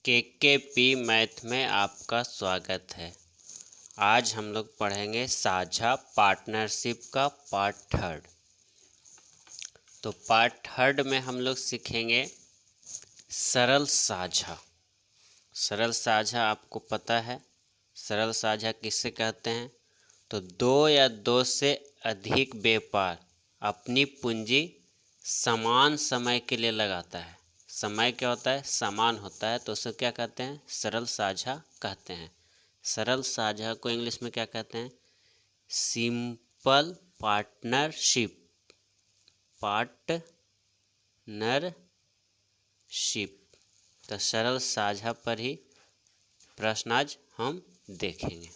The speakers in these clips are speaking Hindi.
केकेपी मैथ में आपका स्वागत है। आज हम लोग पढ़ेंगे साझा पार्टनरशिप का पार्ट थर्ड। तो पार्ट थर्ड में हम लोग सीखेंगे सरल साझा। सरल साझा आपको पता है, सरल साझा किससे कहते हैं? तो दो या दो से अधिक व्यापार अपनी पूंजी समान समय के लिए लगाता है। समय क्या होता है? समान होता है, तो उसे क्या कहते हैं? सरल साझा कहते हैं। सरल साझा को इंग्लिश में क्या कहते हैं? Simple partnership. पार्टनरशिप। तो सरल साझा पर ही प्रश्न आज हम देखेंगे।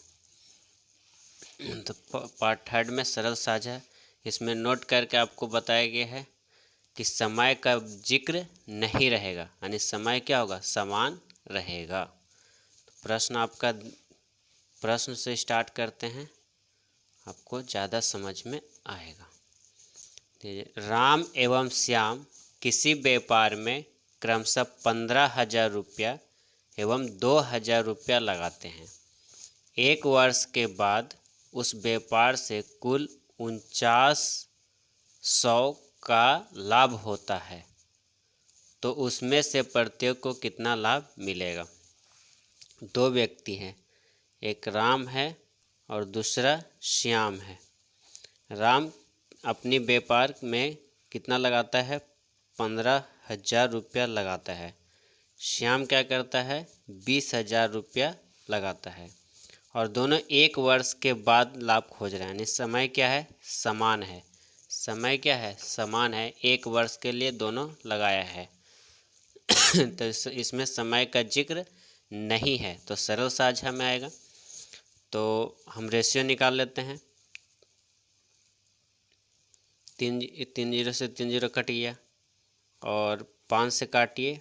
तो पार्ट थर्ड में सरल साझा, इसमें नोट करके आपको बताया गया है कि समय का जिक्र नहीं रहेगा, यानी समय क्या होगा? समान रहेगा। तो प्रश्न से स्टार्ट करते हैं, आपको ज़्यादा समझ में आएगा। राम एवं श्याम किसी व्यापार में क्रमशः 15,000 रुपया एवं 2,000 रुपया लगाते हैं। एक वर्ष के बाद उस व्यापार से कुल 49,100 का लाभ होता है, तो उसमें से प्रत्येक को कितना लाभ मिलेगा? दो व्यक्ति हैं, एक राम है और दूसरा श्याम है। राम अपनी व्यापार में कितना लगाता है? 15,000 रुपया लगाता है। श्याम क्या करता है? 20,000 रुपया लगाता है, और दोनों एक वर्ष के बाद लाभ खोज रहे हैं, यानी समय क्या है? समान है। समय क्या है? समान है। एक वर्ष के लिए दोनों लगाया है। तो इसमें समय का जिक्र नहीं है, तो सरल साझा में आएगा। तो हम रेशियो निकाल लेते हैं। 3 0 से 3 0 कट गया, और 5 से काटिए,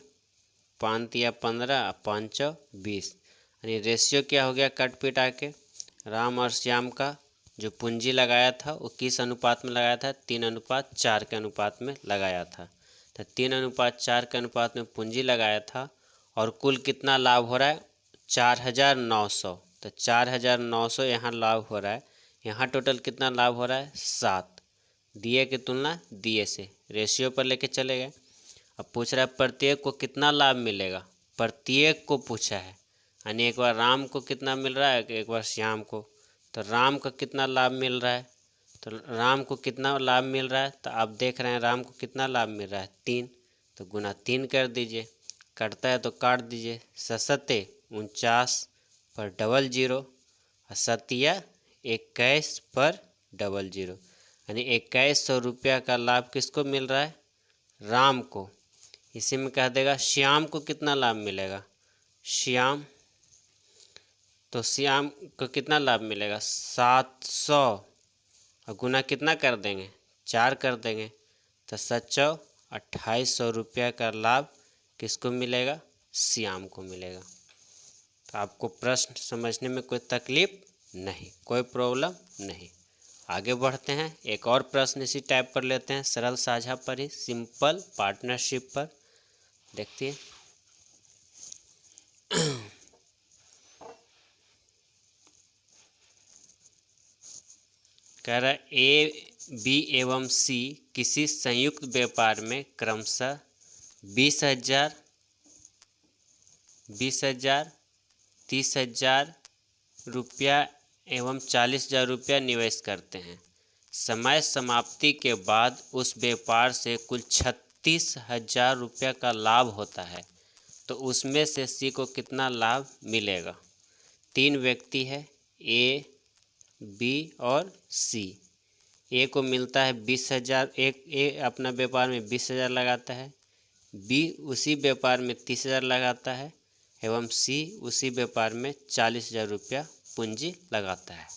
5 या 15, 5 20, यानी रेशियो क्या हो गया? कट पिटा के राम और श्याम का जो पूंजी लगाया था वो किस अनुपात में लगाया था? 3:4 के अनुपात में लगाया था। तो 3:4 के अनुपात में पूंजी लगाया था, और कुल कितना लाभ हो रहा है? 4,900। तो 4,900 यहाँ लाभ हो रहा है। यहाँ टोटल कितना लाभ हो रहा है? 7। दिए की तुलना दिए से रेशियो पर लेके चले गए। अब पूछ रहा है प्रत्येक को कितना लाभ मिलेगा? प्रत्येक को पूछा है, यानी एक बार राम को कितना मिल रहा है, एक बार श्याम को। तो राम का कितना लाभ मिल रहा है? तो राम को कितना लाभ मिल रहा है? तो आप देख रहे हैं राम को कितना लाभ मिल रहा है? 3। तो गुना 3 कर दीजिए, कटता है तो काट दीजिए। सत्ते 49 पर 00, सतिया 21 पर 00, यानी 2100 रुपया का लाभ किसको मिल रहा है? राम को। इसी में कह देगा श्याम को कितना लाभ मिलेगा? श्याम, तो श्याम को कितना लाभ मिलेगा? 700, और गुना कितना कर देंगे? 4 कर देंगे। तो 2800 रुपया का लाभ किसको मिलेगा? श्याम को मिलेगा। तो आपको प्रश्न समझने में कोई तकलीफ नहीं, कोई प्रॉब्लम नहीं। आगे बढ़ते हैं, एक और प्रश्न इसी टाइप पर लेते हैं, सरल साझा पर ही, सिंपल पार्टनरशिप पर। देखिए कह रहा है ए, बी एवं सी किसी संयुक्त व्यापार में क्रमशः 20,000, 30,000 रुपया एवं 40,000 रुपया निवेश करते हैं। समय समाप्ति के बाद उस व्यापार से कुल 36,000 रुपया का लाभ होता है, तो उसमें से सी को कितना लाभ मिलेगा? 3 व्यक्ति है, ए, बी और सी। ए को मिलता है 20,000, ए अपना व्यापार में 20,000 लगाता है, बी उसी व्यापार में 30,000 लगाता है, एवं सी उसी व्यापार में 40,000 रुपया पूंजी लगाता है।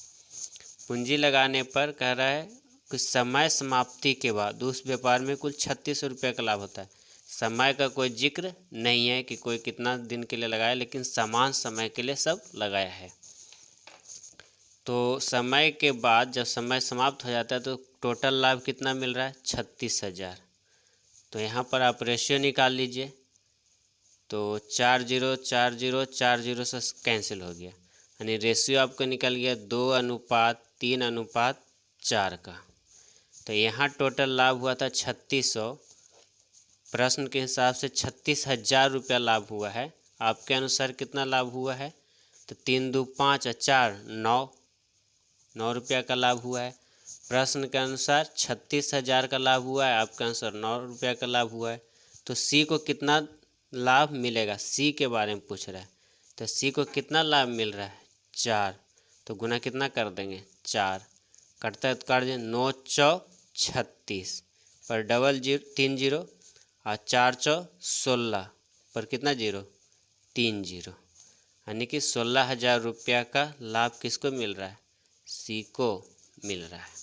पूंजी लगाने पर कह रहा है कि समय समाप्ति के बाद उस व्यापार में कुल 3600 रुपये का लाभ होता है। समय का कोई जिक्र नहीं है कि कोई कितना दिन के लिए लगाया, लेकिन समान समय के लिए सब लगाया है। तो समय के बाद जब समय समाप्त हो जाता है तो टोटल लाभ कितना मिल रहा है? 36,000। तो यहाँ पर आप रेशियो निकाल लीजिए, तो 4 से कैंसिल हो गया, यानी रेशियो आपको निकल गया 2:3:4 का। तो यहाँ टोटल लाभ हुआ था 3600, प्रश्न के हिसाब से 36,000 रुपया लाभ हुआ है। आपके अनुसार कितना लाभ हुआ है? तो 3 2 5 और 4 9 रुपया का लाभ हुआ है। प्रश्न के अनुसार 36,000 का लाभ हुआ है, आपके अनुसार 9 रुपया का लाभ हुआ है। तो सी को कितना लाभ मिलेगा? सी के बारे में पूछ रहा है, तो सी को कितना लाभ मिल रहा है? 4। तो गुना कितना कर देंगे? 4 कटता है तो काट दें, 9 चौ 36 पर 3 जीरो और 4 चौ 16 पर कितना जीरो? 3 जीरो, यानी कि 16,000 रुपया का लाभ किसको मिल रहा है? सी को मिल रहा है।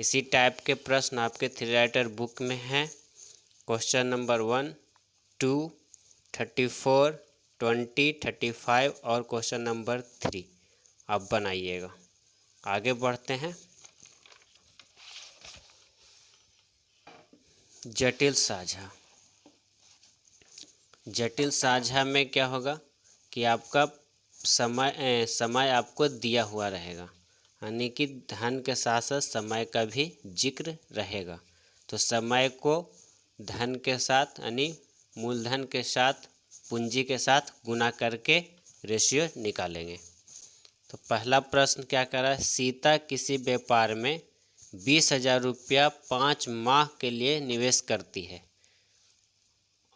इसी टाइप के प्रश्न आपके थ्री राइटर बुक में हैं। क्वेश्चन नंबर 1, 2, 34, 20, 35 और क्वेश्चन नंबर 3 आप बनाइएगा। आगे बढ़ते हैं। जटिल साझा। जटिल साझा में क्या होगा कि आपका समय आपको दिया हुआ रहेगा, यानी कि धन के साथ साथ समय का भी जिक्र रहेगा। तो समय को धन के साथ यानी मूलधन के साथ पूंजी के साथ गुना करके रेशियो निकालेंगे। तो पहला प्रश्न क्या कर रहा है? सीता किसी व्यापार में 20,000 रुपया 5 माह के लिए निवेश करती है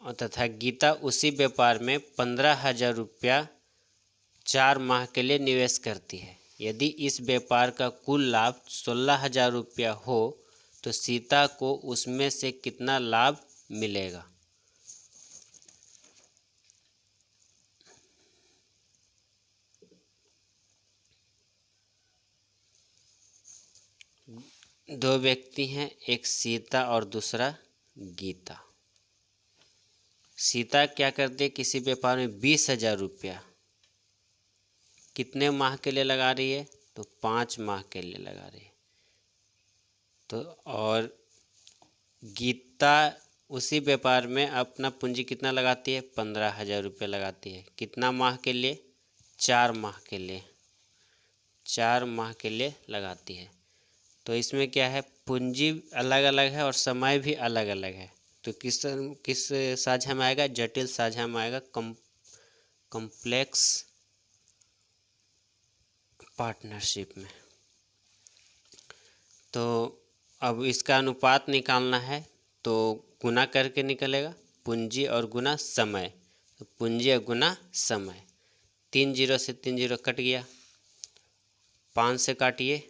और तथा गीता उसी व्यापार में 15,000 रुपया 4 माह के लिए निवेश करती है। यदि इस व्यापार का कुल लाभ 16,000 रुपया हो तो सीता को उसमें से कितना लाभ मिलेगा? दो व्यक्ति हैं, एक सीता और दूसरा गीता। सीता क्या करती है? किसी व्यापार में 20,000 रुपया कितने माह के लिए लगा रही है? तो 5 माह के लिए लगा रही है। तो और गीता उसी व्यापार में अपना पूंजी कितना लगाती है? 15,000 रुपये लगाती है। कितना माह के लिए? 4 माह के लिए। 4 माह के लिए लगाती है। तो इसमें क्या है? पूंजी अलग अलग है और समय भी अलग अलग है। तो किस साझा में आएगा? जटिल साझा में आएगा, कॉम्प्लेक्स पार्टनरशिप में। तो अब इसका अनुपात निकालना है, तो गुना करके निकलेगा, पूंजी और गुना समय। तो पूंजी और गुना समय। 3 जीरो से 3 जीरो कट गया, 5 से काटिए,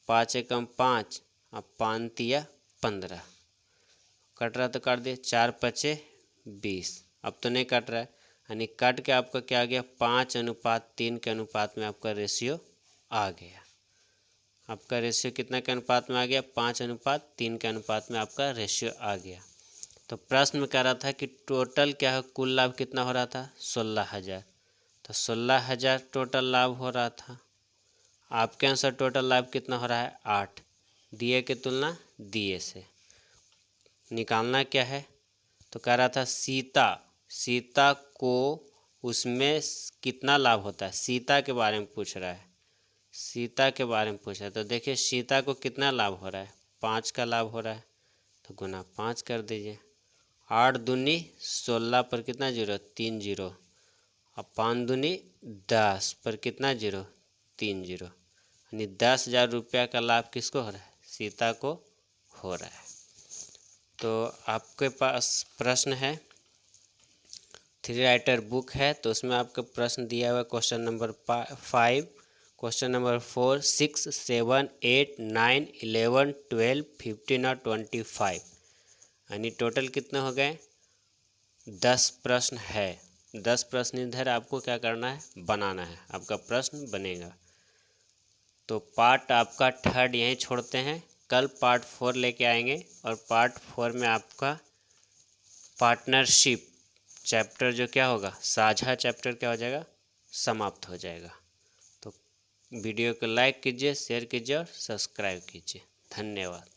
5 एकम 5 और 5 तिया 15 कट रहा तो काट दिए, 4 पचे 20। अब तो नहीं कट रहा है, यानी काट के आपका क्या आ गया? 5:3 के अनुपात में आपका रेशियो आ गया। आपका रेशियो कितना के अनुपात में आ गया? 5:3 के अनुपात में आपका रेशियो आ गया। तो प्रश्न में कह रहा था कि टोटल क्या है, कुल लाभ कितना हो रहा था? 16,000। तो 16,000 टोटल लाभ हो रहा था। आपके अनुसार टोटल लाभ कितना हो रहा है? 8। दिए की तुलना दिए से निकालना क्या है? तो कह रहा था सीता को उसमें कितना लाभ होता है? सीता के बारे में पूछ रहा है, सीता के बारे में पूछा है। तो देखिए सीता को कितना लाभ हो रहा है? 5 का लाभ हो रहा है। तो गुना 5 कर दीजिए, 8 दूनी 16 पर कितना जीरो? 3 जीरो। और 5 दूनी 10 पर कितना जीरो? 3 जीरो, यानी 10,000 रुपया का लाभ किसको हो रहा है? सीता को हो रहा है। तो आपके पास प्रश्न है, थ्री राइटर बुक है, तो उसमें आपका प्रश्न दिया हुआ है क्वेश्चन नंबर 5, क्वेश्चन नंबर 4, 6, 7, 8, 9, 11, 12, 15 और 25, यानी टोटल कितने हो गए? 10 प्रश्न है। 10 प्रश्न इधर आपको क्या करना है? बनाना है। आपका प्रश्न बनेगा। तो पार्ट आपका 3 यहीं छोड़ते हैं, कल पार्ट 4 लेके आएंगे और पार्ट 4 में आपका पार्टनरशिप चैप्टर जो क्या होगा, साझा चैप्टर क्या हो जाएगा? समाप्त हो जाएगा। तो वीडियो को लाइक कीजिए, शेयर कीजिए और सब्सक्राइब कीजिए। धन्यवाद।